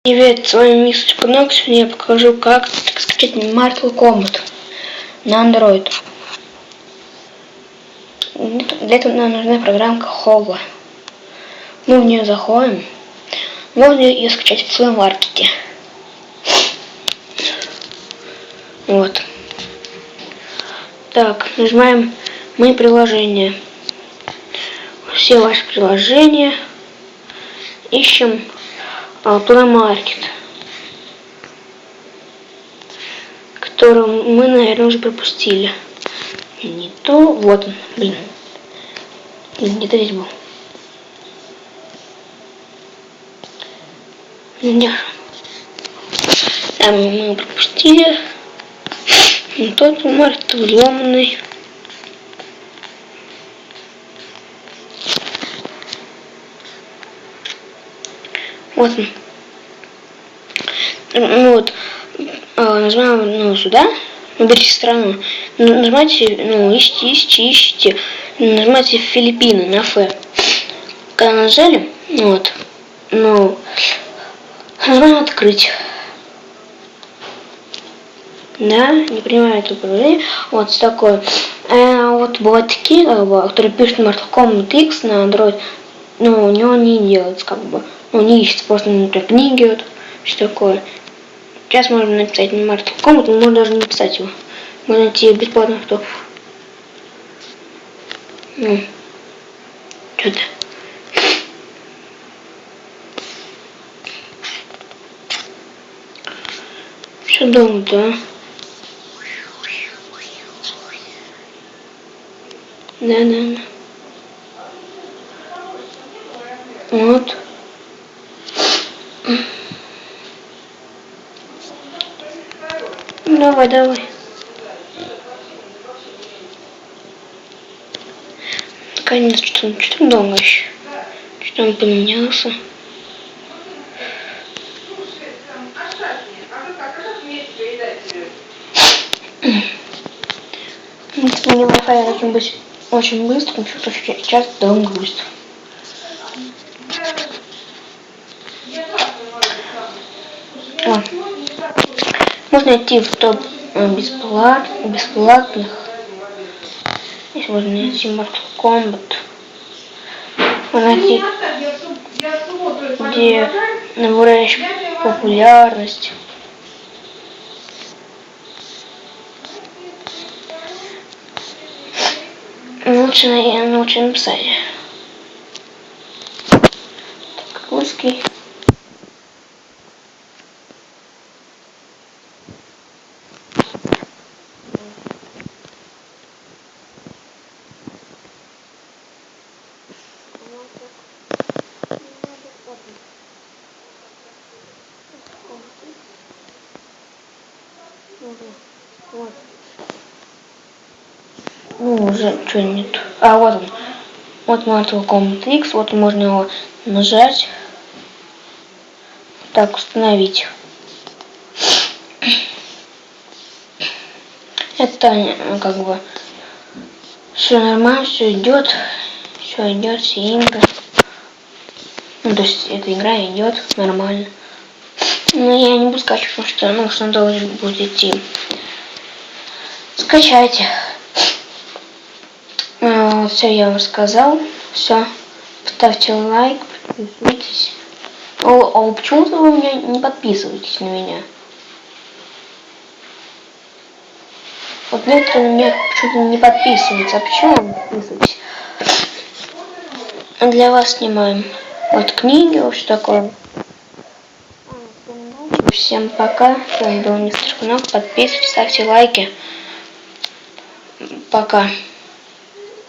Привет, с вами Мистер Кнок. Сегодня я покажу, как скачать Mortal Kombat на Android. Для этого нам нужна программка Holla. Мы в нее заходим. Можно ее скачать в Play Market. Вот. Так, нажимаем «Мои приложения». Все ваши приложения. Ищем Play Market, которую мы, наверное, уже пропустили. Не то, вот он, блин. Где-то здесь был. Нет. Там мы его пропустили. Но тот март вломанный. Вот он. Ну вот, нажимаем сюда, выберите страну, нажимайте, ищите, нажимайте Филиппины на Ф. Когда нажали, вот, нажимаем открыть. Да, не понимаю это управление. Вот такое. Вот бывают такие, которые пишут Mortal Kombat X на Android, но у него не делается, не ищется, просто, например, книги, вот, что такое. Сейчас можно написать на Mortal Kombat, можно даже не писать его. Можно найти бесплатно, что. Что-то. Что долго-то, Да. Вот. Давай. Наконец, что долго еще? Что он поменялся? Если мне Wi-Fi должен быть очень быстрым, что-то часто долго грузит. Можно идти в топ бесплатных. Здесь можно найти Mortal Kombat. Можно найти, где набираешь популярность. Лучше написать. Так, русский. Вот. Уже что нет. Вот он. Вот Mortal Kombat X. Вот можно его нажать. Так, установить. Это все нормально, все идет, все игры. То есть эта игра идет нормально. Но я не буду скачивать, потому что он должен будет идти. Скачайте. Все я вам сказал. Все. Ставьте лайк, подписывайтесь. Почему-то вы меня не подписываетесь на меня. Вот некоторые меня почему-то не подписываются. А почему вы не подписываетесь? Для вас снимаем. Вот книги, вот что такое. Всем пока. С вами был Мистер Кнок. Подписывайтесь, ставьте лайки. Пока.